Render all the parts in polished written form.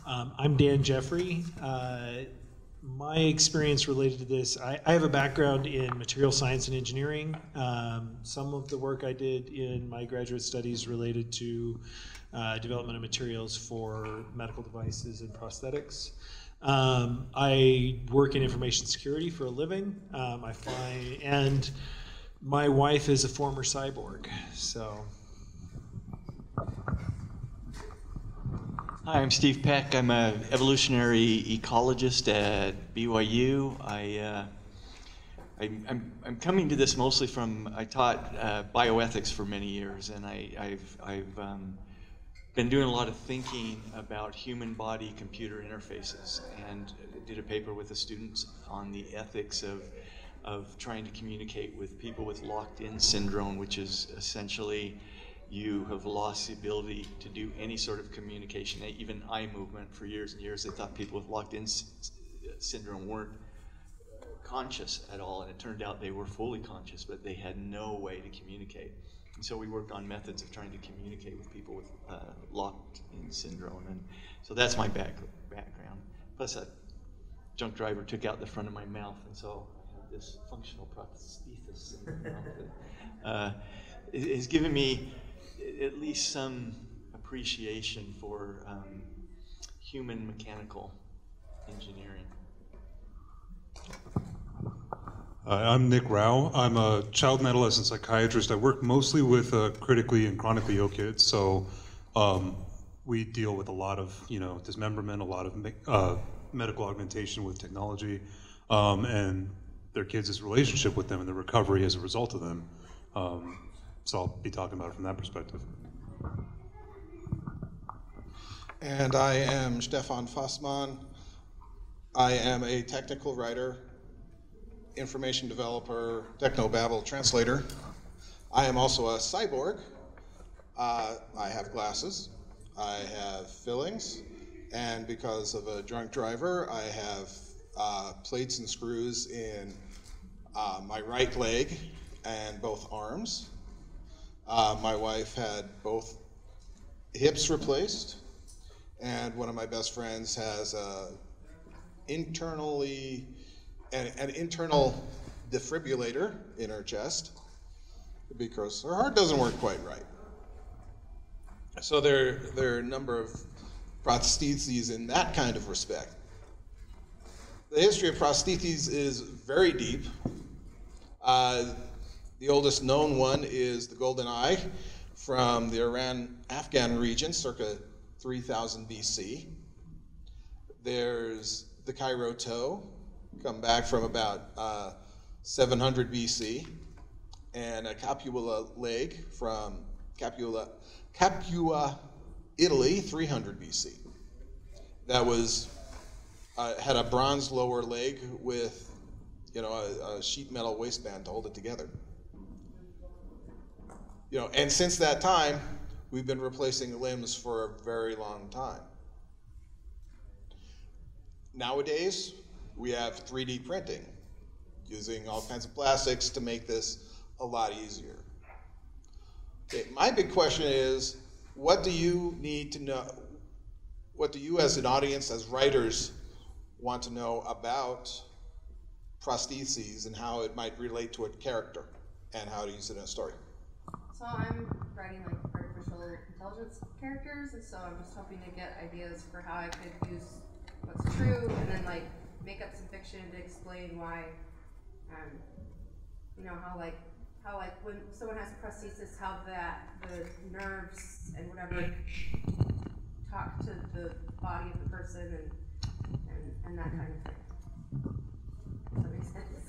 I'm Dan Jeffrey. My experience related to this, I have a background in material science and engineering. Some of the work I did in my graduate studies related to development of materials for medical devices and prosthetics. I work in information security for a living. And my wife is a former cyborg, so. Hi, I'm Steve Peck. I'm an evolutionary ecologist at BYU. I'm coming to this mostly from, I taught bioethics for many years, and I've been doing a lot of thinking about human body computer interfaces, and did a paper with the students on the ethics of trying to communicate with people with locked-in syndrome, which is essentially you have lost the ability to do any sort of communication, even eye movement. For years and years, they thought people with locked-in syndrome weren't conscious at all, and it turned out they were fully conscious, but they had no way to communicate. And so we worked on methods of trying to communicate with people with locked-in syndrome, and so that's my background. Plus, a junk driver took out the front of my mouth, and so I have this functional prosthesis in my mouth. It has given me at least some appreciation for human mechanical engineering. I'm Nick Rao. I'm a child and adolescent psychiatrist. I work mostly with critically and chronically ill kids, so we deal with a lot of dismemberment, a lot of medical augmentation with technology, and their kids' relationship with them and the recovery as a result of them. So I'll be talking about it from that perspective. And I am Stefan Fassmann. I am a technical writer, information developer, technobabble translator. I am also a cyborg. I have glasses. I have fillings. And because of a drunk driver, I have plates and screws in my right leg and both arms. My wife had both hips replaced, and one of my best friends has an internal defibrillator in her chest because her heart doesn't work quite right. So there are a number of prostheses in that kind of respect. The history of prostheses is very deep. The oldest known one is the Golden Eye from the Iran-Afghan region, circa 3000 BC. There's the Cairo toe, come back from about 700 BC, and a Capua leg from Capua, Italy, 300 BC. That was had a bronze lower leg with, a sheet metal waistband to hold it together. And since that time, we've been replacing limbs for a very long time. Nowadays, we have 3D printing, using all kinds of plastics to make this a lot easier. Okay, my big question is, what do you need to know? What do you as an audience, as writers, want to know about prostheses and how it might relate to a character and how to use it in a story? So I'm writing artificial intelligence characters, and so I'm just hoping to get ideas for how I could use what's true and then make up some fiction to explain why, how when someone has a prosthesis, how the nerves and whatever talk to the body of the person and that kind of thing. Does that make sense?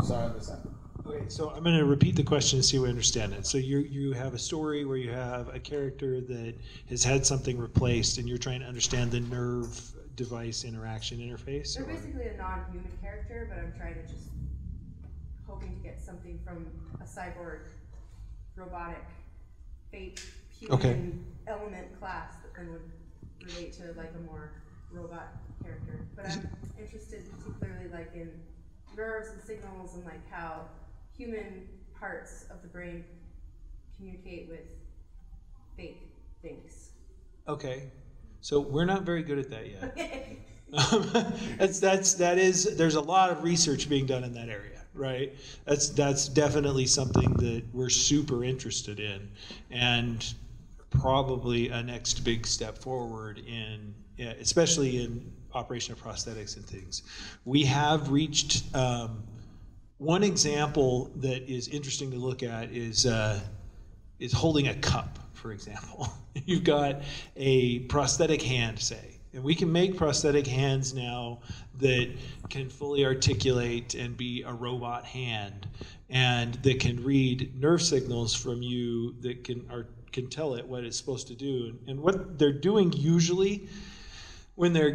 Sorry, I missed that. Okay, so I'm going to repeat the question to see if we understand it. So you have a story where you have a character that has had something replaced, and you're trying to understand the nerve device interaction interface? They're basically a non-human character, but I'm trying to just hoping to get something from a cyborg, robotic, fake human element class that then would relate to a more robot character. But I'm interested particularly in nerves and signals and how human parts of the brain communicate with fake things. Okay. So we're not very good at that yet. Okay. There's a lot of research being done in that area, right? That's definitely something that we're super interested in, and probably a next big step forward in, especially in operation of prosthetics and things. We have reached, one example that is interesting to look at is holding a cup, for example. You've got a prosthetic hand, say, and we can make prosthetic hands now that can fully articulate and be a robot hand, and that can read nerve signals from you that can tell it what it's supposed to do. And what they're doing usually when they're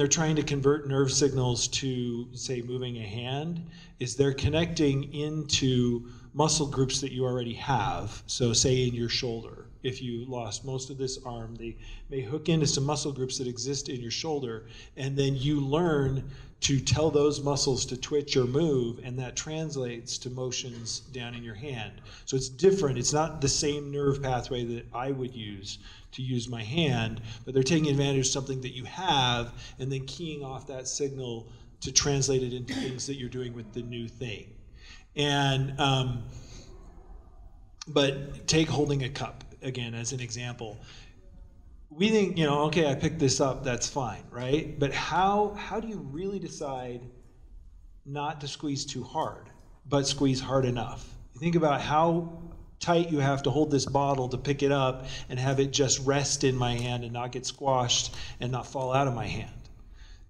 trying to convert nerve signals to, say, moving a hand, is they're connecting into muscle groups that you already have. So say in your shoulder, if you lost most of this arm, they may hook into some muscle groups that exist in your shoulder, and then you learn to tell those muscles to twitch or move, and that translates to motions down in your hand. So it's different. It's not the same nerve pathway that I would use to use my hand, but they're taking advantage of something that you have and then keying off that signal to translate it into things that you're doing with the new thing. And but take holding a cup again as an example. We think, okay, I picked this up, that's fine, right? But how do you really decide not to squeeze too hard, but squeeze hard enough? You think about how tight you have to hold this bottle to pick it up and have it just rest in my hand and not get squashed and not fall out of my hand.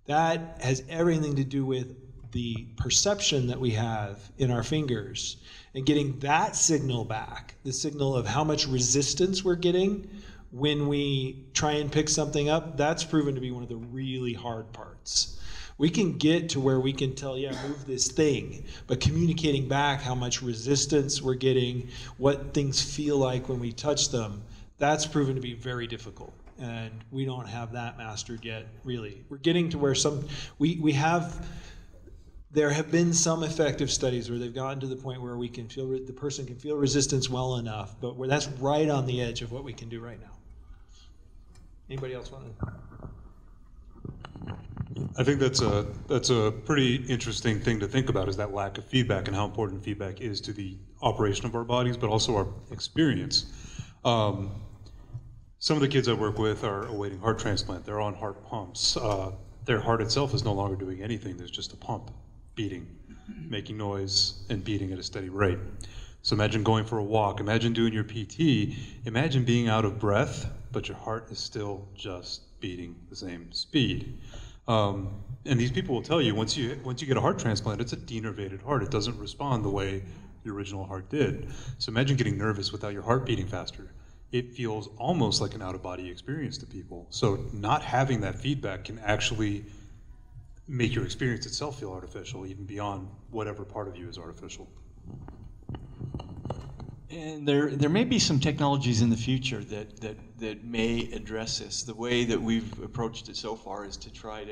That has everything to do with the perception that we have in our fingers, and getting that signal back, the signal of how much resistance we're getting when we try and pick something up. That's proven to be one of the really hard parts. We can get to where we can tell, yeah, move this thing, but communicating back how much resistance we're getting, what things feel like when we touch them, that's proven to be very difficult. And we don't have that mastered yet, really. We're getting to where there have been some effective studies where they've gotten to the point where we can feel, the person can feel resistance well enough, but where that's right on the edge of what we can do right now. Anybody else want to? I think that's a pretty interesting thing to think about, is that lack of feedback and how important feedback is to the operation of our bodies, but also our experience. Some of the kids I work with are awaiting heart transplant. They're on heart pumps. Their heart itself is no longer doing anything. There's just a pump beating, making noise and beating at a steady rate. So imagine going for a walk. Imagine doing your PT. Imagine being out of breath, but your heart is still just beating the same speed. And these people will tell you, once you get a heart transplant, it's a denervated heart. It doesn't respond the way the original heart did. So imagine getting nervous without your heart beating faster. It feels almost like an out-of-body experience to people. So not having that feedback can actually make your experience itself feel artificial, even beyond whatever part of you is artificial. And there may be some technologies in the future that may address this. The way that we've approached it so far is to try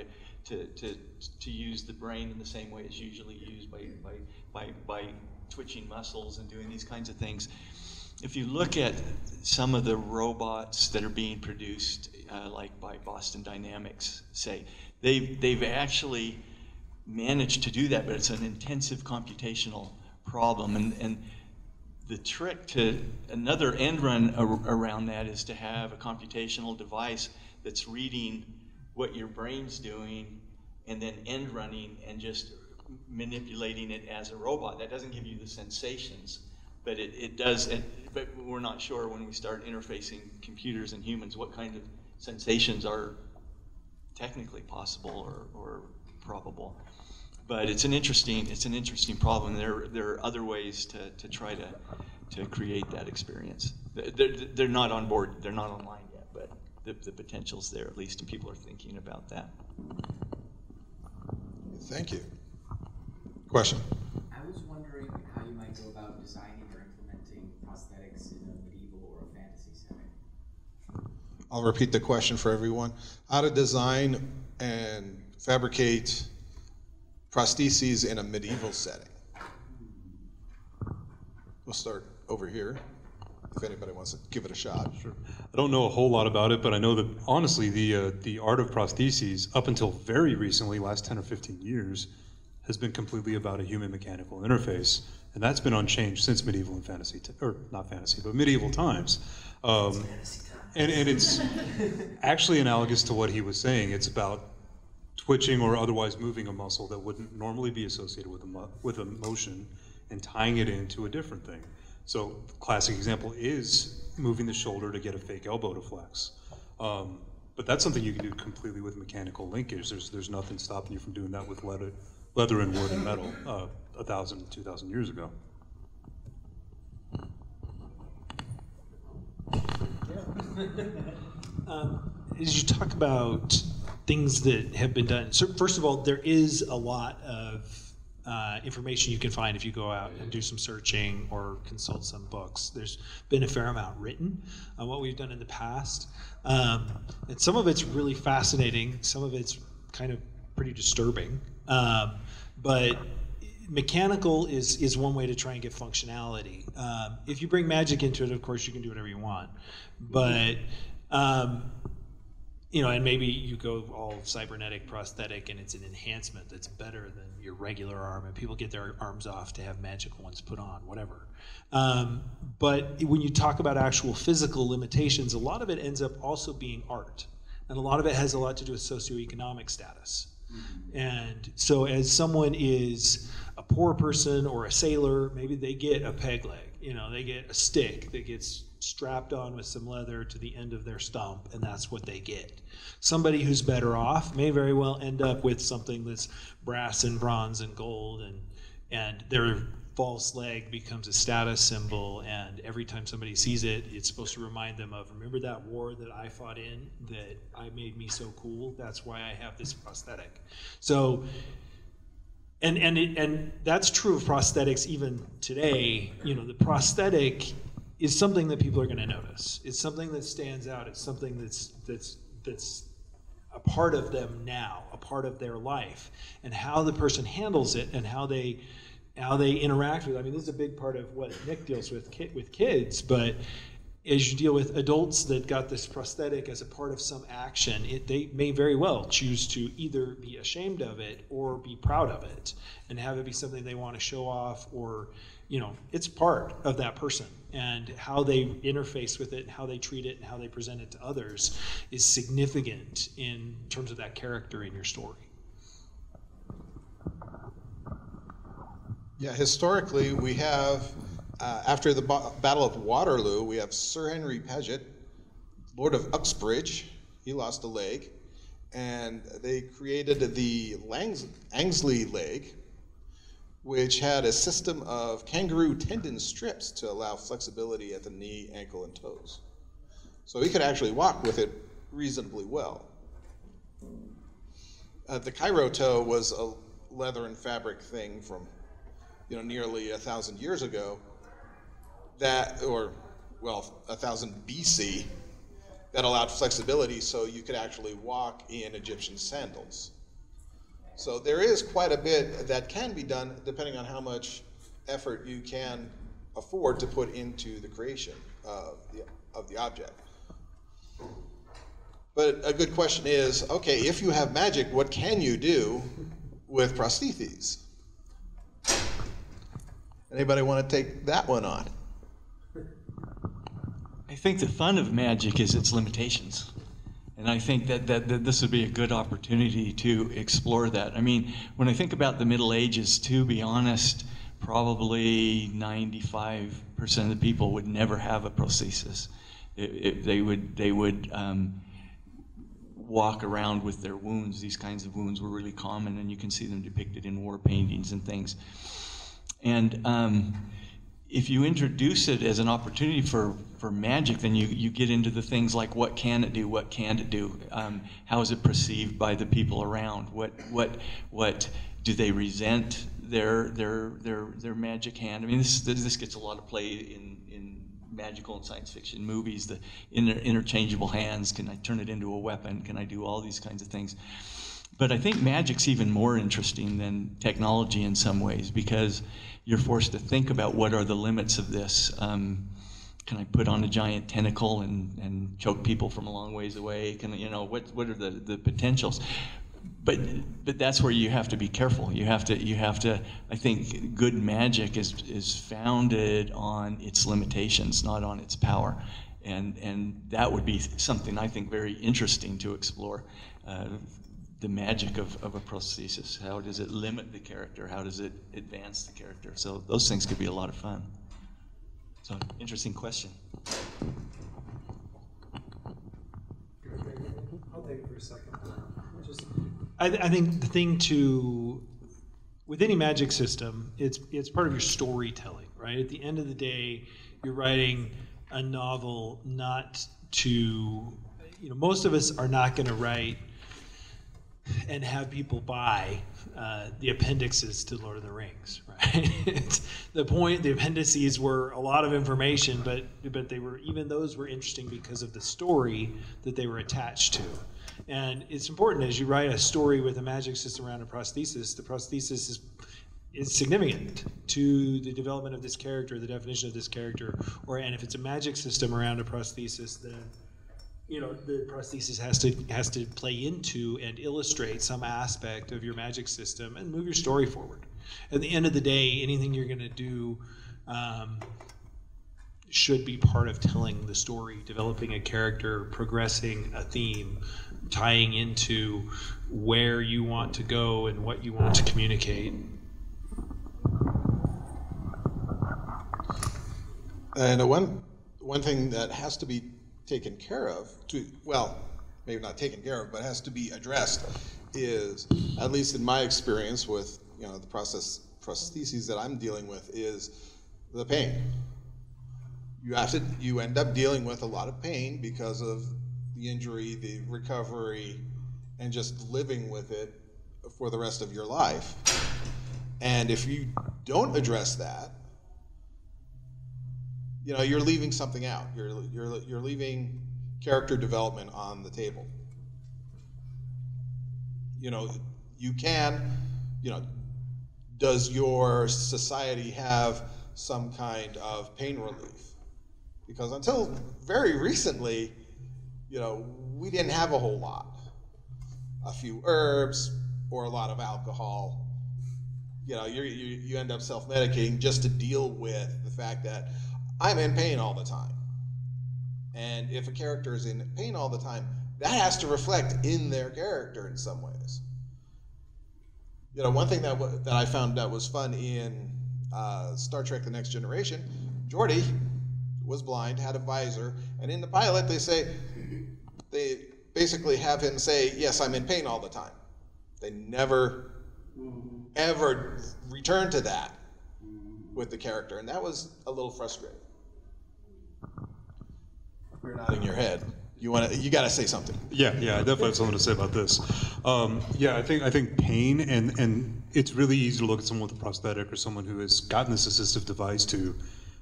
to use the brain in the same way it's usually used by twitching muscles and doing these kinds of things. If you look at some of the robots that are being produced, like by Boston Dynamics, say, they've actually managed to do that, but it's an intensive computational problem. And the trick to another end run around that is to have a computational device that's reading what your brain's doing and then end running and just manipulating it as a robot. That doesn't give you the sensations, but it does. But we're not sure when we start interfacing computers and humans what kind of sensations are technically possible or probable. But it's an interesting problem. There are other ways to try to create that experience. They're not on board. They're not online yet, but the potential's there at least, and people are thinking about that. Thank you. Question? I was wondering how you might go about designing or implementing prosthetics in a medieval or a fantasy setting. I'll repeat the question for everyone. How to design and fabricate prostheses in a medieval setting. We'll start over here. if anybody wants to give it a shot. Sure. I don't know a whole lot about it, but I know that honestly, the art of prostheses, up until very recently, last 10 or 15 years, has been completely about a human mechanical interface, and that's been unchanged since medieval and fantasy, or not fantasy, but medieval times. And it's actually analogous to what he was saying. It's about twitching or otherwise moving a muscle that wouldn't normally be associated with a motion and tying it into a different thing. So the classic example is moving the shoulder to get a fake elbow to flex. But that's something you can do completely with mechanical linkage. There's nothing stopping you from doing that with leather and wood and metal 1,000, 2,000 years ago. As you talk about things that have been done, so first of all, there is a lot of information you can find if you go out and do some searching or consult some books. There's been a fair amount written on what we've done in the past. And some of it's really fascinating, some of it's kind of pretty disturbing. But mechanical is one way to try and get functionality. If you bring magic into it, of course, you can do whatever you want. But you know, and maybe you go all cybernetic prosthetic and it's an enhancement that's better than your regular arm, and people get their arms off to have magical ones put on, whatever. But when you talk about actual physical limitations, a lot of it ends up also being art. And a lot of it has a lot to do with socioeconomic status. And so as someone is a poor person or a sailor, maybe they get a peg leg, you know, they get a stick that gets strapped on with some leather to the end of their stump, and that's what they get. Somebody who's better off may very well end up with something that's brass and bronze and gold, and their false leg becomes a status symbol, and every time somebody sees it, it's supposed to remind them of, remember that war that I fought in, that I made me so cool? That's why I have this prosthetic. So, and that's true of prosthetics even today. You know, the prosthetic is something that people are going to notice. It's something that stands out. It's something that's a part of them now, a part of their life, and how the person handles it and how they interact with it. I mean, this is a big part of what Nick deals with kids, but as you deal with adults that got this prosthetic as a part of some action, they may very well choose to either be ashamed of it or be proud of it and have it be something they want to show off, or, you know, it's part of that person, and how they interface with it and how they treat it and how they present it to others is significant in terms of that character in your story. Yeah, historically, we have, after the Battle of Waterloo, we have Sir Henry Paget, Lord of Uxbridge. He lost a leg, and they created the Angsley leg, which had a system of kangaroo tendon strips to allow flexibility at the knee, ankle, and toes. So he could actually walk with it reasonably well. The Cairo toe was a leather and fabric thing from, you know, nearly 1,000 years ago, that, or, well, 1,000 BC, that allowed flexibility so you could actually walk in Egyptian sandals. So there is quite a bit that can be done depending on how much effort you can afford to put into the creation of the object. But a good question is, okay, if you have magic, what can you do with prostheses? Anybody want to take that one on? I think the fun of magic is its limitations. And I think that this would be a good opportunity to explore that. I mean, when I think about the Middle Ages, to be honest, probably 95% of the people would never have a prosthesis. They would walk around with their wounds. These kinds of wounds were really common, and you can see them depicted in war paintings and things. And if you introduce it as an opportunity for magic, then you get into the things like, what can it do? What can't it do? How is it perceived by the people around? What do they resent their magic hand? I mean, this gets a lot of play in magical and science fiction movies. The interchangeable hands. Can I turn it into a weapon? Can I do all these kinds of things? But I think magic's even more interesting than technology in some ways, because you're forced to think about what are the limits of this. can I put on a giant tentacle and choke people from a long ways away? Can, you know, what are the potentials? But that's where you have to be careful. You have to. I think good magic is founded on its limitations, not on its power, and that would be something I think very interesting to explore. The magic of a prosthesis. How does it limit the character? How does it advance the character? So those things could be a lot of fun. So interesting question. I'll take it for a second. I think the thing with any magic system, it's part of your storytelling, right? At the end of the day, you're writing a novel not to, most of us are not going to write and have people buy the appendixes to Lord of the Rings, right? The appendices were a lot of information, but even those were interesting because of the story that they were attached to. And it's important as you write a story with a magic system around a prosthesis, the prosthesis is significant to the development of this character, the definition of this character, and if it's a magic system around a prosthesis, then the prosthesis has to play into and illustrate some aspect of your magic system and move your story forward. At the end of the day, anything you're going to do should be part of telling the story, developing a character, progressing a theme, tying into where you want to go and what you want to communicate. And one thing that has to be taken care of, maybe not taken care of, but has to be addressed is, at least in my experience with the prostheses that I'm dealing with, is the pain. You end up dealing with a lot of pain because of the injury, the recovery, and just living with it for the rest of your life. And if you don't address that, you're leaving something out. You're leaving character development on the table. You can, does your society have some kind of pain relief? Because until very recently, we didn't have a whole lot. A few herbs or a lot of alcohol. You end up self-medicating just to deal with the fact that I'm in pain all the time. And if a character is in pain all the time, that has to reflect in their character in some ways. One thing that I found that was fun in Star Trek The Next Generation, Geordi was blind, had a visor, and in the pilot they basically have him say, yes, I'm in pain all the time. They never, ever return to that with the character, and that was a little frustrating. You're nodding your head. You got to say something. Yeah, I definitely have something to say about this. I think pain, and it's really easy to look at someone with a prosthetic or someone who has gotten this assistive device to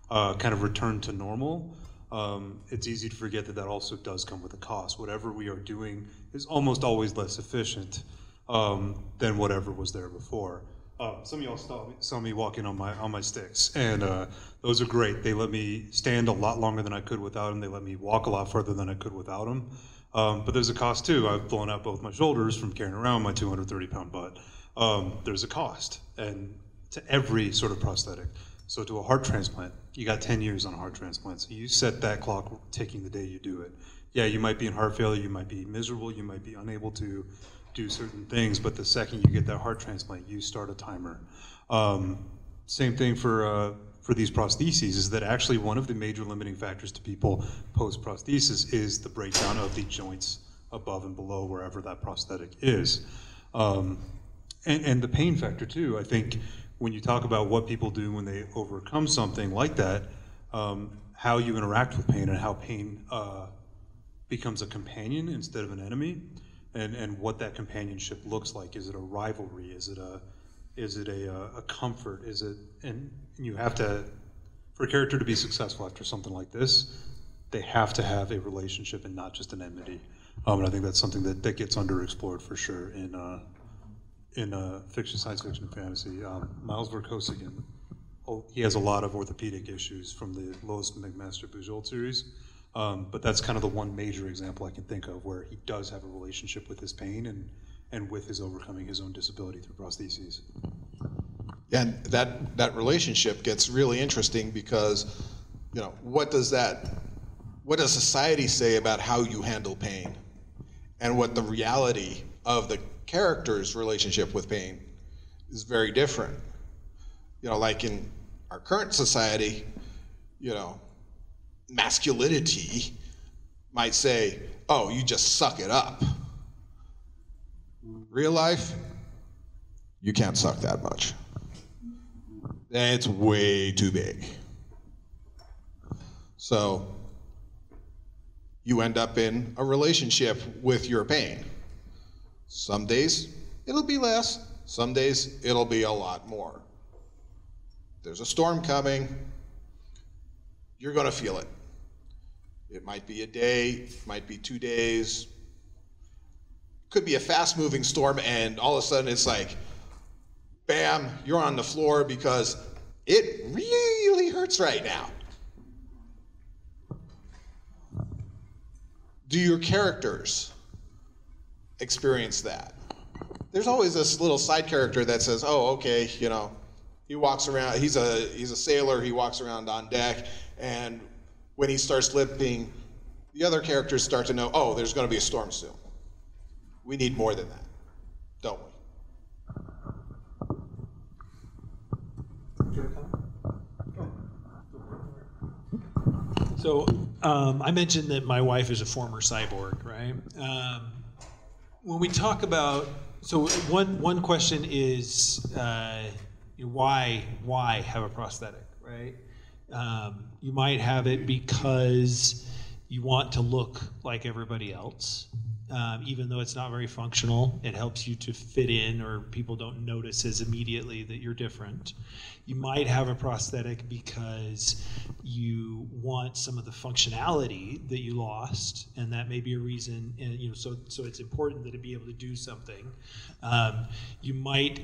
kind of return to normal. It's easy to forget that also does come with a cost. Whatever we are doing is almost always less efficient than whatever was there before. Some of y'all saw me walking on my sticks, and those are great. They let me stand a lot longer than I could without them. They let me walk a lot further than I could without them. But there's a cost too. I've blown out both my shoulders from carrying around my 230-pound butt. There's a cost, and to every sort of prosthetic. So to a heart transplant, you got 10 years on a heart transplant. So you set that clock ticking the day you do it. Yeah, you might be in heart failure, you might be miserable, you might be unable to do certain things, but the second you get that heart transplant, you start a timer. Same thing for these prostheses, is that actually one of the major limiting factors to people post-prosthesis is the breakdown of the joints above and below wherever that prosthetic is. And the pain factor too. I think when you talk about what people do when they overcome something like that, how you interact with pain and how pain becomes a companion instead of an enemy, and what that companionship looks like. Is it a rivalry? Is it a comfort? And you have to, for a character to be successful after something like this, they have to have a relationship and not just an enmity. And I think that's something that gets underexplored for sure in fiction, science fiction, and fantasy. Miles Verkosigan he has a lot of orthopedic issues from the Lois McMaster-Bujold series. But that's kind of the one major example I can think of where he does have a relationship with his pain and with his overcoming his own disability through prostheses. And that relationship gets really interesting because, you know, what does society say about how you handle pain and what the reality of the character's relationship with pain is very different. You know, like in our current society, you know, masculinity might say, oh, you just suck it up. Real life, you can't suck that much. It's way too big. So you end up in a relationship with your pain. Some days it'll be less, some days it'll be a lot more. There's a storm coming, you're gonna feel it. It might be a day, it might be 2 days. Could be a fast-moving storm and all of a sudden it's like, bam, you're on the floor because it really hurts right now. Do your characters experience that? There's always this little side character that says, oh, okay, you know, he walks around, he's a sailor, he walks around on deck, and when he starts limping, the other characters start to know, oh, there's gonna be a storm soon. We need more than that, don't we? So I mentioned that my wife is a former cyborg, right? When we talk about, so one question is why have a prosthetic, right? You might have it because you want to look like everybody else. Even though it's not very functional, it helps you to fit in, or people don't notice as immediately that you're different. You might have a prosthetic because you want some of the functionality that you lost, and that may be a reason. And so it's important that it be able to do something. You might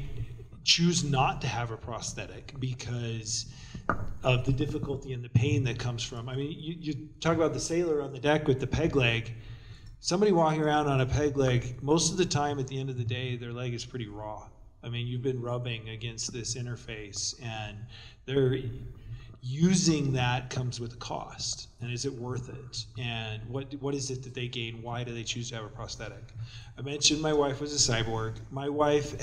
choose not to have a prosthetic because of the difficulty and the pain that comes from. I mean, you talk about the sailor on the deck with the peg leg. Somebody walking around on a peg leg, most of the time at the end of the day, their leg is pretty raw. I mean, you've been rubbing against this interface, and they're using that comes with a cost. And is it worth it? And what is it that they gain? Why do they choose to have a prosthetic? I mentioned my wife was a cyborg. My wife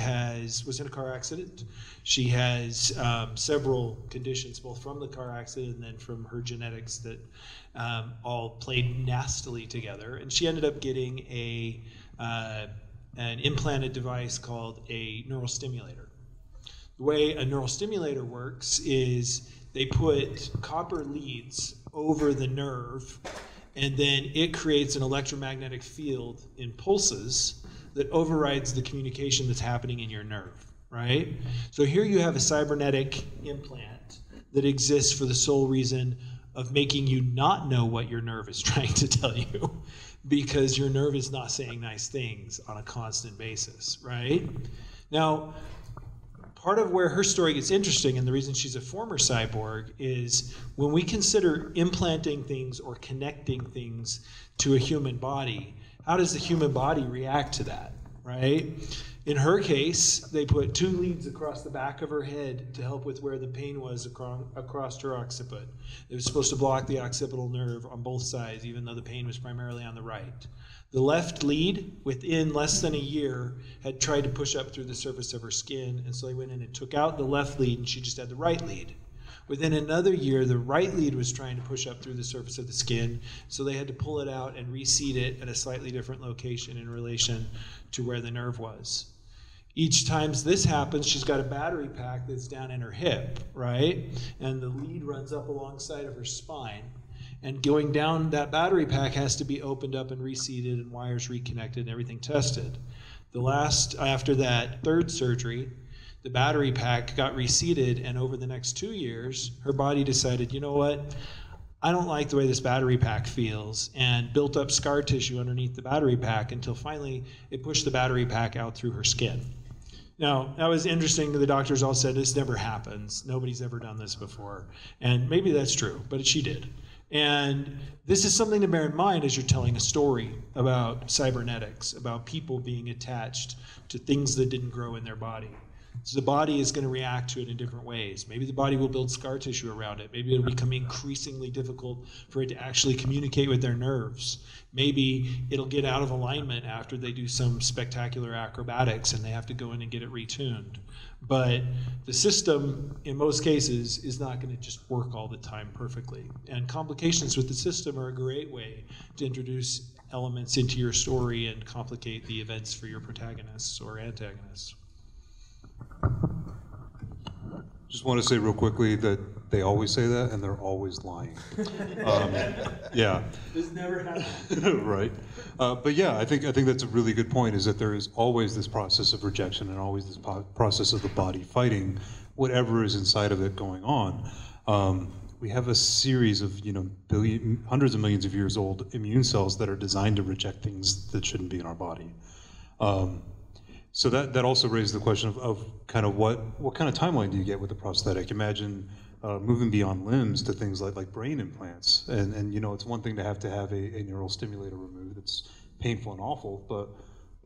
was in a car accident. She has several conditions, both from the car accident and then from her genetics that all played nastily together. And she ended up getting an implanted device called a neural stimulator. The way a neural stimulator works is they put copper leads over the nerve, and then it creates an electromagnetic field in pulses that overrides the communication that's happening in your nerve, right? So here you have a cybernetic implant that exists for the sole reason of making you not know what your nerve is trying to tell you, because your nerve is not saying nice things on a constant basis, right? Now, part of where her story gets interesting, and the reason she's a former cyborg, is when we consider implanting things or connecting things to a human body, how does the human body react to that, right? In her case, they put 2 leads across the back of her head to help with where the pain was across her occiput. It was supposed to block the occipital nerve on both sides, even though the pain was primarily on the right. The left lead, within less than a year, had tried to push up through the surface of her skin, and so they went in and took out the left lead, and she just had the right lead. Within another year, the right lead was trying to push up through the surface of the skin, so they had to pull it out and reseat it at a slightly different location in relation to where the nerve was. Each time this happens, she's got a battery pack that's down in her hip, right? And the lead runs up alongside of her spine. And going down, that battery pack has to be opened up and reseated and wires reconnected and everything tested. After that third surgery, the battery pack got reseated, and over the next 2 years, her body decided, you know what? I don't like the way this battery pack feels, and built up scar tissue underneath the battery pack until finally it pushed the battery pack out through her skin. Now, that was interesting. The doctors all said this never happens. Nobody's ever done this before. And maybe that's true, but she did. And this is something to bear in mind as you're telling a story about cybernetics, about people being attached to things that didn't grow in their body. So the body is going to react to it in different ways. Maybe the body will build scar tissue around it. Maybe it'll become increasingly difficult for it to actually communicate with their nerves. Maybe it'll get out of alignment after they do some spectacular acrobatics and they have to go in and get it retuned. But the system, in most cases, is not going to just work all the time perfectly. And complications with the system are a great way to introduce elements into your story and complicate the events for your protagonists or antagonists. Just want to say real quickly that they always say that, and they're always lying. Yeah. This never happened. Right. But yeah, I think that's a really good point, is that there is always this process of rejection and always this process of the body fighting whatever is inside of it going on. We have a series of, hundreds of millions of years old immune cells that are designed to reject things that shouldn't be in our body. So that also raises the question of kind of what kind of timeline do you get with the prosthetic? Imagine moving beyond limbs to things like brain implants. And it's one thing to have a neural stimulator removed. It's painful and awful, but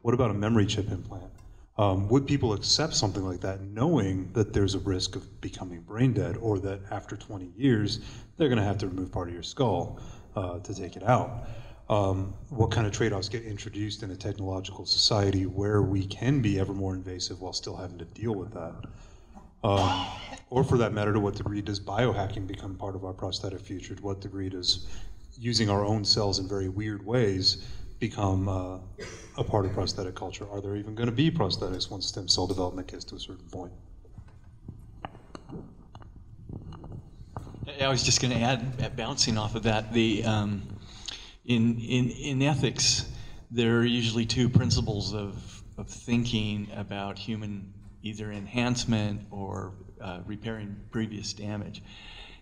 what about a memory chip implant? Would people accept something like that knowing that there's a risk of becoming brain dead, or that after 20 years, they're gonna have to remove part of your skull to take it out? What kind of trade-offs get introduced in a technological society where we can be ever more invasive while still having to deal with that? Or for that matter, to what degree does biohacking become part of our prosthetic future? To what degree does using our own cells in very weird ways become a part of prosthetic culture? Are there even going to be prosthetics once stem cell development gets to a certain point? I was just going to add, bouncing off of that, in ethics, there are usually two principles of thinking about human either enhancement or repairing previous damage.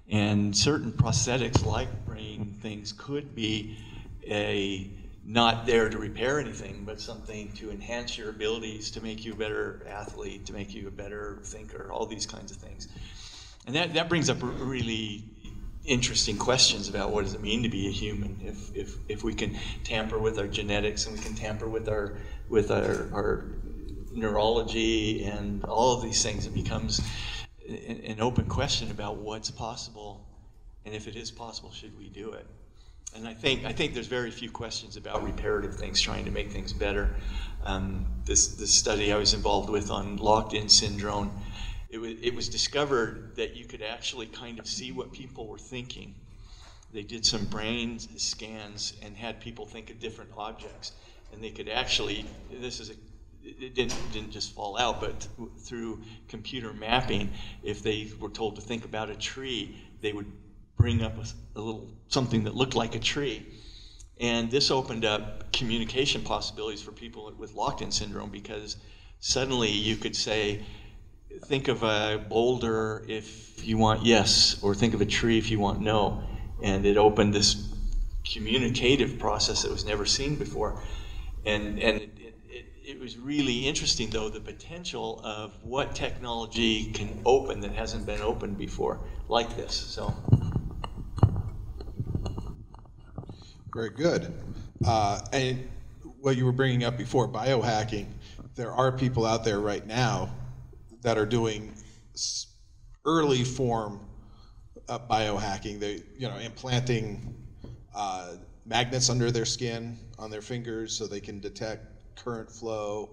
And certain prosthetics like brain things could be not there to repair anything, but something to enhance your abilities, to make you a better athlete, to make you a better thinker, all these kinds of things. And that brings up really interesting questions about what does it mean to be a human if we can tamper with our genetics and we can tamper with our neurology and all of these things. It becomes an open question about what's possible, and if it is possible, should we do it? And I think there's very few questions about reparative things, trying to make things better. This study I was involved with on locked-in syndrome, it was discovered that you could actually kind of see what people were thinking. They did some brain scans and had people think of different objects, and they could actually, it didn't just fall out, but through computer mapping, if they were told to think about a tree, they would bring up a little something that looked like a tree. And this opened up communication possibilities for people with locked-in syndrome, because suddenly you could say, think of a boulder if you want yes, or think of a tree if you want no. And it opened this communicative process that was never seen before. And it was really interesting, though, the potential of what technology can open that hasn't been opened before, like this. So. Very good. And what you were bringing up before, biohacking, there are people out there right now that are doing early form biohacking. They, implanting magnets under their skin, on their fingers, so they can detect current flow.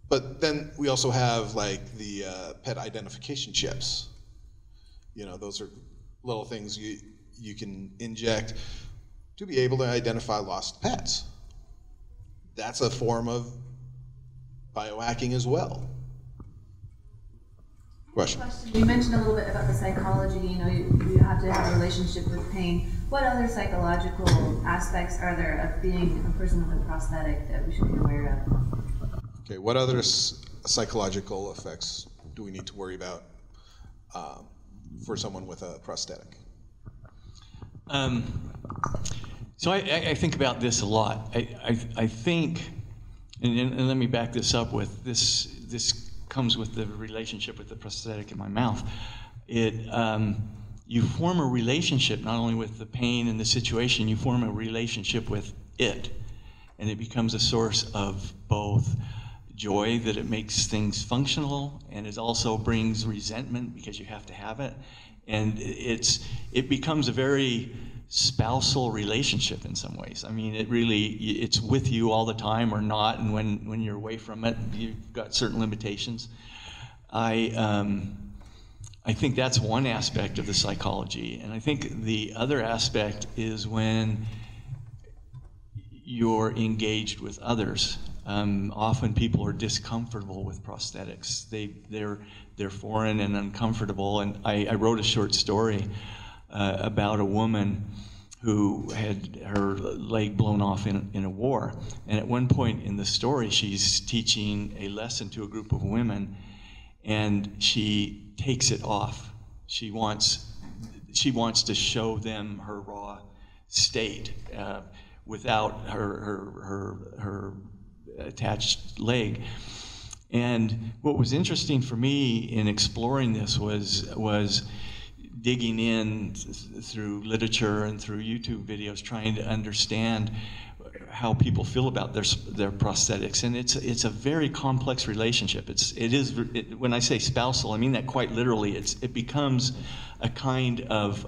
But then we also have like the pet identification chips. Those are little things you can inject to be able to identify lost pets. That's a form of biohacking as well. Question. You mentioned a little bit about the psychology. You have to have a relationship with pain. What other psychological aspects are there of being a person with a prosthetic that we should be aware of? Okay, what other psychological effects do we need to worry about for someone with a prosthetic? So I think about this a lot. I think and let me back this up with this. This comes with the relationship with the prosthetic in my mouth. You form a relationship not only with the pain and the situation, you form a relationship with it. And it becomes a source of both joy that it makes things functional, and it also brings resentment because you have to have it. And it becomes a very spousal relationship in some ways. I mean, it's with you all the time or not, and when you're away from it, you've got certain limitations. I think that's one aspect of the psychology, and I think the other aspect is when you're engaged with others. Often people are discomfortable with prosthetics. They're foreign and uncomfortable, and I wrote a short story about a woman who had her leg blown off in a war, and at one point in the story she's teaching a lesson to a group of women, and she takes it off. She wants to show them her raw state without her attached leg. And what was interesting for me in exploring this was digging in through literature and through YouTube videos, trying to understand how people feel about their prosthetics, and it's a very complex relationship. When I say spousal, I mean that quite literally. It becomes a kind of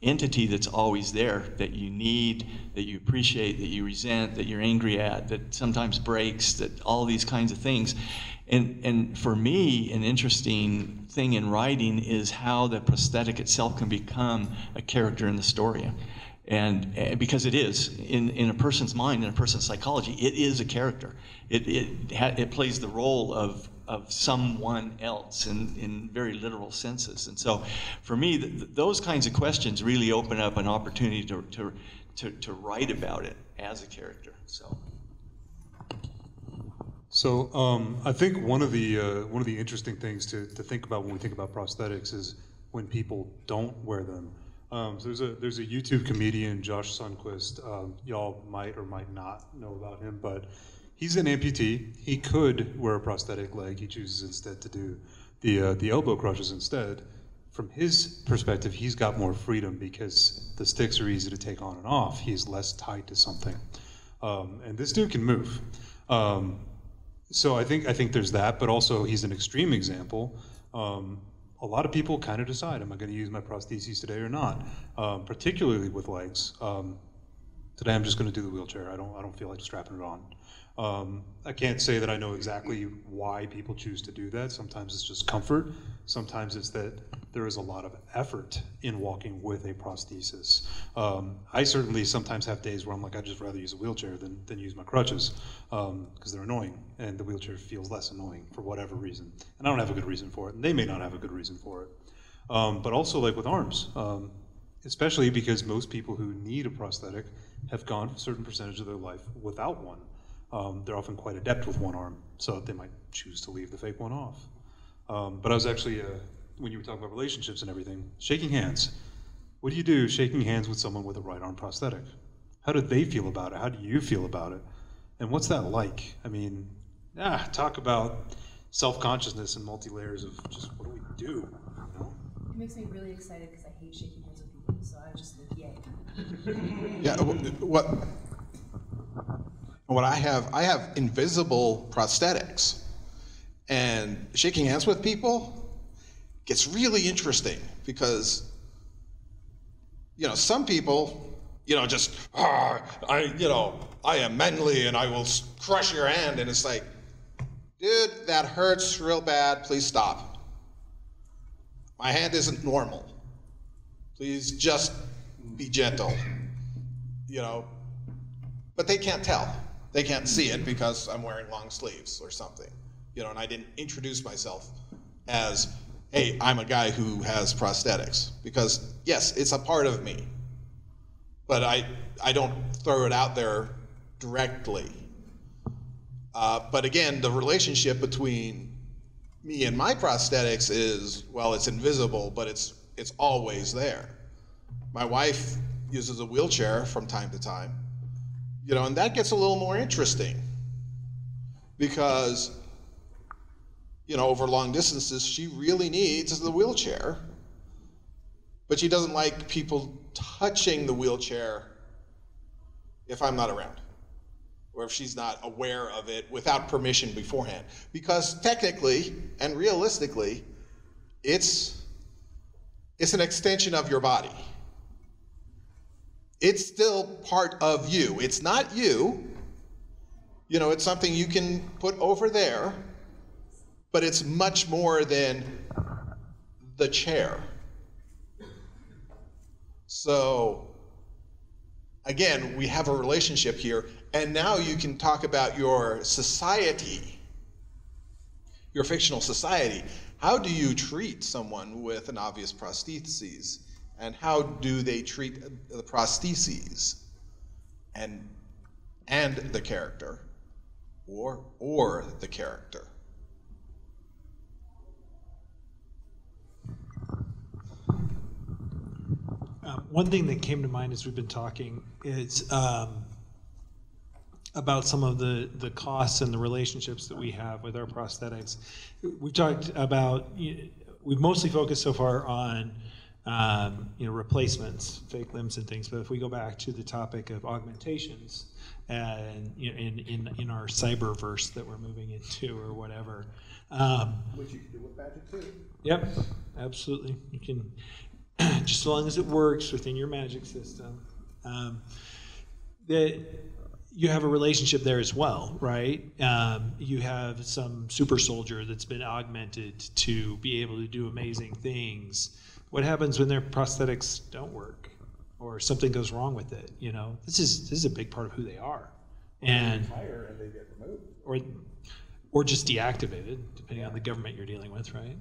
entity that's always there, that you need, that you appreciate, that you resent, that you're angry at, that sometimes breaks, that all these kinds of things. And for me, an interesting thing in writing is how the prosthetic itself can become a character in the story. And because it is, in a person's mind, in a person's psychology, it is a character. It plays the role of someone else in very literal senses. And so for me, those kinds of questions really open up an opportunity to write about it as a character. So I think one of the interesting things to think about when we think about prosthetics is when people don't wear them. So there's a YouTube comedian, Josh Sundquist. Y'all might or might not know about him, but he's an amputee. He could wear a prosthetic leg. He chooses instead to do the elbow crushes instead. From his perspective, he's got more freedom because the sticks are easy to take on and off. He's less tied to something, and this dude can move. So I think there's that, but also he's an extreme example. A lot of people kind of decide, am I going to use my prostheses today or not? Particularly with legs. Today I'm just going to do the wheelchair. I don't feel like strapping it on. I can't say that I know exactly why people choose to do that. Sometimes it's just comfort. Sometimes it's that there is a lot of effort in walking with a prosthesis. I certainly sometimes have days where I'm like, I'd just rather use a wheelchair than use my crutches because they're annoying, and the wheelchair feels less annoying for whatever reason. And I don't have a good reason for it, and they may not have a good reason for it. But also like with arms, especially because most people who need a prosthetic have gone a certain percentage of their life without one. They're often quite adept with one arm, so they might choose to leave the fake one off. But I was actually, when you were talking about relationships and everything, shaking hands. What do you do shaking hands with someone with a right arm prosthetic? How do they feel about it? How do you feel about it? And what's that like? I mean, talk about self-consciousness and multi-layers of just what do we do? You know? It makes me really excited because I hate shaking hands with people, so I was just like, yay. Yeah, what I have invisible prosthetics, and shaking hands with people gets really interesting because, some people, just, I am manly and I will crush your hand, and it's like, dude, that hurts real bad, please stop. My hand isn't normal. Please just be gentle, But they can't tell. They can't see it because I'm wearing long sleeves or something, and I didn't introduce myself as, hey, I'm a guy who has prosthetics, because yes, it's a part of me, but I don't throw it out there directly. But again, the relationship between me and my prosthetics is, well, it's invisible, but it's always there. My wife uses a wheelchair from time to time, and that gets a little more interesting because, you know, over long distances, she really needs the wheelchair, but she doesn't like people touching the wheelchair if I'm not around, or if she's not aware of it without permission beforehand. Because technically and realistically, it's an extension of your body. It's still part of you. It's not you. You know, it's something you can put over there, but it's much more than the chair. So, again, we have a relationship here, and now you can talk about your society, your fictional society. How do you treat someone with an obvious prosthesis? And how do they treat the prostheses and the character, or the character? One thing that came to mind as we've been talking is about some of the costs and the relationships that we have with our prosthetics. We've talked about, we've mostly focused so far on replacements, fake limbs and things. But if we go back to the topic of augmentations, and in our cyberverse that we're moving into or whatever, Which you can do with Magic too. Yep, absolutely. You can, just as long as it works within your magic system. That you have a relationship there as well, right? You have some super soldier that's been augmented to be able to do amazing things. What happens when their prosthetics don't work, or something goes wrong with it? You know, this is a big part of who they are, and they get removed. or just deactivated, depending on the government you're dealing with, right?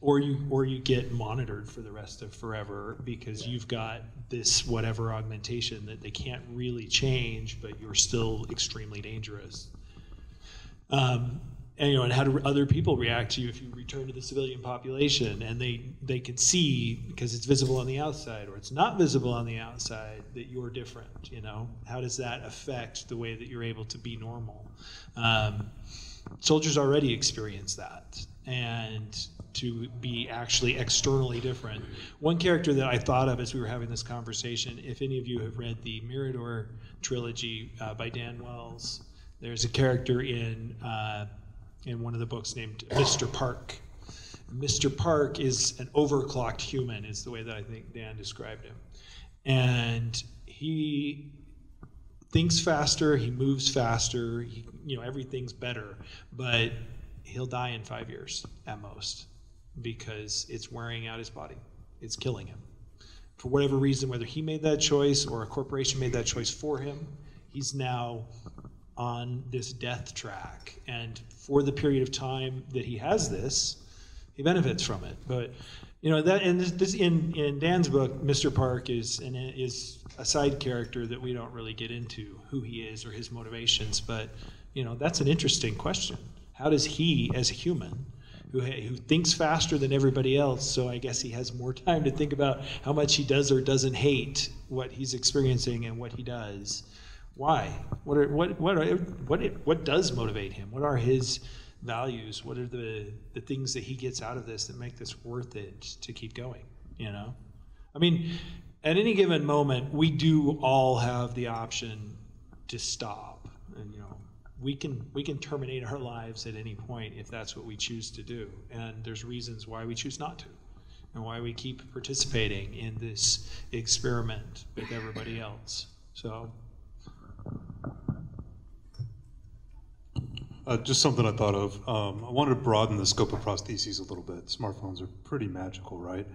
Or you get monitored for the rest of forever because you've got this whatever augmentation that they can't really change, but you're still extremely dangerous. And how do other people react to you if you return to the civilian population and they can see, because it's visible on the outside or it's not visible on the outside, that you're different, How does that affect the way that you're able to be normal? Soldiers already experience that, and to be actually externally different. One character that I thought of as we were having this conversation, if any of you have read the Mirador trilogy by Dan Wells, there's a character in one of the books named Mr. Park. Mr. Park is an overclocked human, is the way that I think Dan described him. And he thinks faster, he moves faster, everything's better, but he'll die in 5 years at most because it's wearing out his body. It's killing him. For whatever reason, whether he made that choice or a corporation made that choice for him, he's now on this death track. And for the period of time that he has this, he benefits from it. But that, and this in Dan's book, Mr. Park is a side character that we don't really get into who he is or his motivations. But that's an interesting question. How does he, as a human, who thinks faster than everybody else, so I guess he has more time to think about how much he does or doesn't hate what he's experiencing and what he does. Why? What does motivate him? What are his values? What are the things that he gets out of this that make this worth it to keep going? I mean, at any given moment, we do all have the option to stop, and we can terminate our lives at any point if that's what we choose to do. And there's reasons why we choose not to, and why we keep participating in this experiment with everybody else. So. Just something I thought of. I wanted to broaden the scope of prostheses a little bit. Smartphones are pretty magical, right?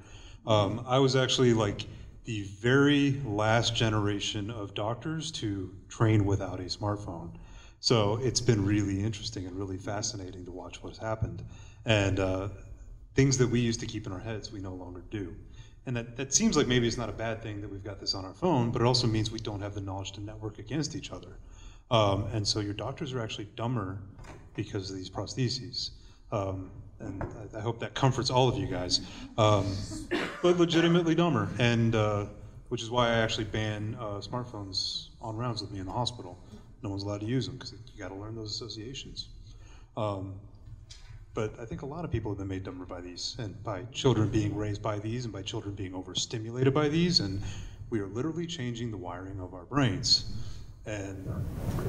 I was actually like the very last generation of doctors to train without a smartphone. So it's been really interesting and really fascinating to watch what's happened. And things that we used to keep in our heads, we no longer do. And that seems like maybe it's not a bad thing that we've got this on our phone, but it also means we don't have the knowledge to network against each other. And so your doctors are actually dumber because of these prostheses. And I hope that comforts all of you guys, but legitimately dumber. And which is why I actually ban smartphones on rounds with me in the hospital, no one's allowed to use them because you got to learn those associations. But I think a lot of people have been made dumber by these, and by children being raised by these, and by children being overstimulated by these, and we are literally changing the wiring of our brains. And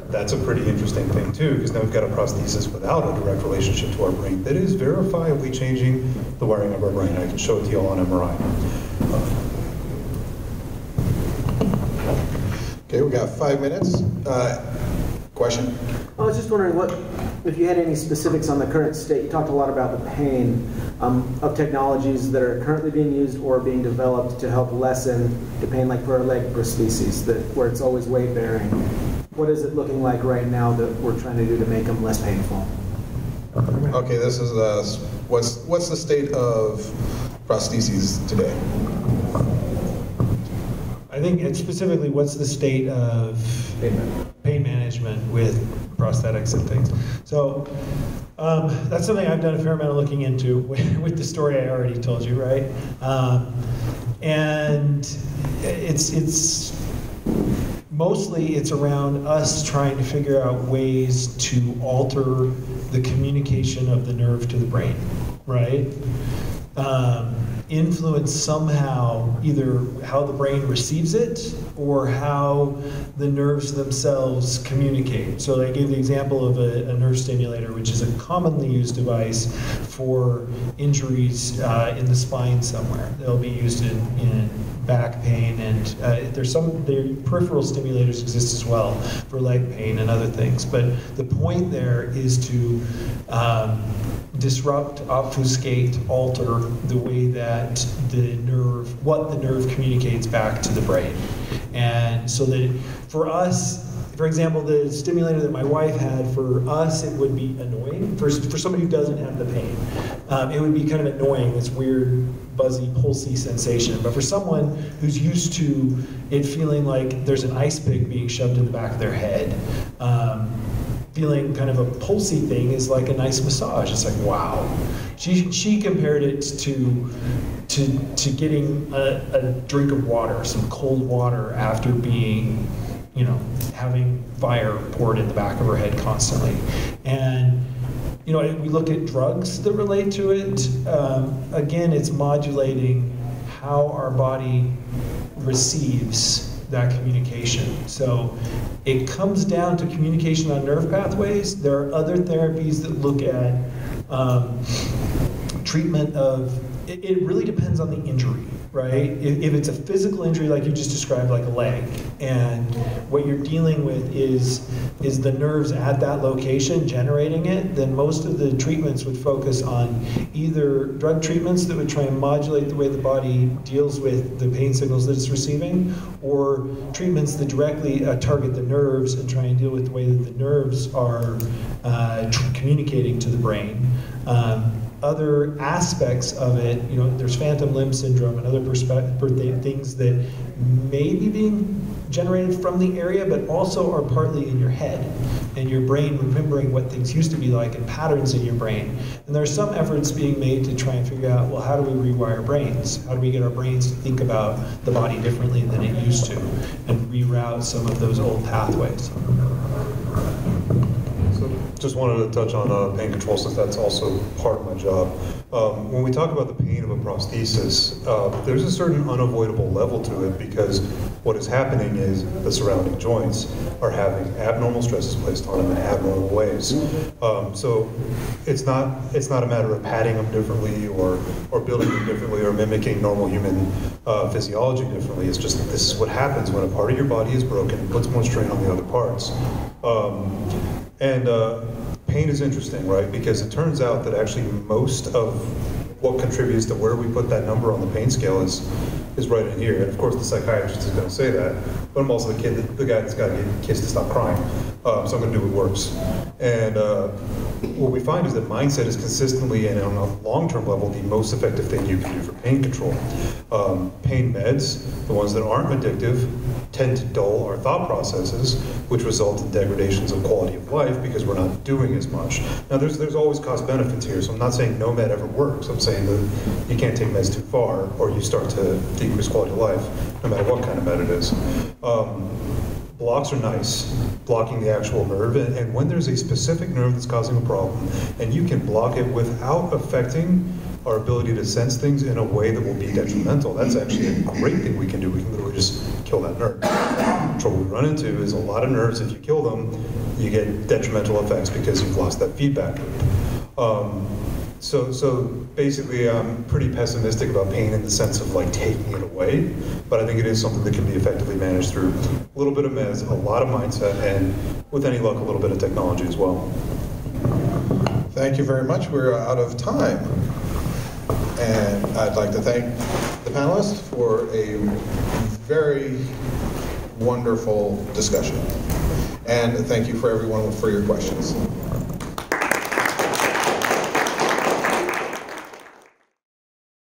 that's a pretty interesting thing too, because now we've got a prosthesis without a direct relationship to our brain that is verifiably changing the wiring of our brain. I can show it to you all on MRI. Okay, we got 5 minutes. Question? I was just wondering if you had any specifics on the current state. You talked a lot about the pain of technologies that are currently being used or being developed to help lessen the pain, like for a leg prostheses, where it's always weight bearing. What is it looking like right now that we're trying to do to make them less painful? Okay, this is what's the state of prostheses today? I think it's specifically what's the state of pain management with prosthetics and things. So that's something I've done a fair amount of looking into with the story I already told you, right? And it's mostly it's around us trying to figure out ways to alter the communication of the nerve to the brain, right? Influence somehow either how the brain receives it or how the nerves themselves communicate. So I gave the example of a nerve stimulator, which is a commonly used device for injuries in the spine somewhere. They'll be used in back pain, and their peripheral stimulators exist as well for leg pain and other things. But the point there is to disrupt, obfuscate, alter the way that what the nerve communicates back to the brain. And so that for us, for example, the stimulator that my wife had, for us it would be annoying. For somebody who doesn't have the pain, it would be kind of annoying, this weird buzzy, pulsy sensation. But for someone who's used to it feeling like there's an ice pick being shoved in the back of their head, feeling kind of a pulsy thing is like a nice massage. It's like, wow. She compared it to getting a drink of water, some cold water, after being, having fire poured in the back of her head constantly. And we look at drugs that relate to it. Again, it's modulating how our body receives that communication. So it comes down to communication on nerve pathways. There are other therapies that look at treatment of, it really depends on the injury, right? If it's a physical injury like you just described, like a leg, and what you're dealing with is the nerves at that location generating it, then most of the treatments would focus on either drug treatments that would try and modulate the way the body deals with the pain signals that it's receiving, or treatments that directly target the nerves and try and deal with the way that the nerves are communicating to the brain. Other aspects of it, there's phantom limb syndrome and other things that may be being generated from the area, but also are partly in your head and your brain remembering what things used to be like and patterns in your brain. And there are some efforts being made to try and figure out, well, how do we rewire brains? How do we get our brains to think about the body differently than it used to, and reroute some of those old pathways? Just wanted to touch on pain control, since that's also part of my job. When we talk about the pain of a prosthesis, there's a certain unavoidable level to it, because what is happening is the surrounding joints are having abnormal stresses placed on them in abnormal ways. So it's not a matter of padding them differently or building them differently or mimicking normal human physiology differently. It's just that this is what happens when a part of your body is broken and puts more strain on the other parts. Pain is interesting, right? Because it turns out that actually most of what contributes to where we put that number on the pain scale is right in here. And of course the psychiatrist is going to say that, but I'm also the guy that's got to get kids to stop crying. So I'm going to do what works. And what we find is that mindset is consistently and on a long-term level the most effective thing you can do for pain control. Pain meds, the ones that aren't addictive, tend to dull our thought processes, which result in degradations of quality of life because we're not doing as much. Now there's always cost benefits here, so I'm not saying no med ever works. I'm saying that you can't take meds too far or you start to decrease quality of life, no matter what kind of med it is. blocks are nice, blocking the actual nerve, and when there's a specific nerve that's causing a problem, and you can block it without affecting our ability to sense things in a way that will be detrimental, that's actually a great thing we can do. We can literally just kill that nerve. The trouble we run into is a lot of nerves, if you kill them, you get detrimental effects because you've lost that feedback loop. So basically, I'm pretty pessimistic about pain in the sense of like taking it away, but I think it is something that can be effectively managed through a little bit of meds, a lot of mindset, and with any luck, a little bit of technology as well. Thank you very much. We're out of time. And I'd like to thank the panelists for a very wonderful discussion. And thank you for everyone for your questions.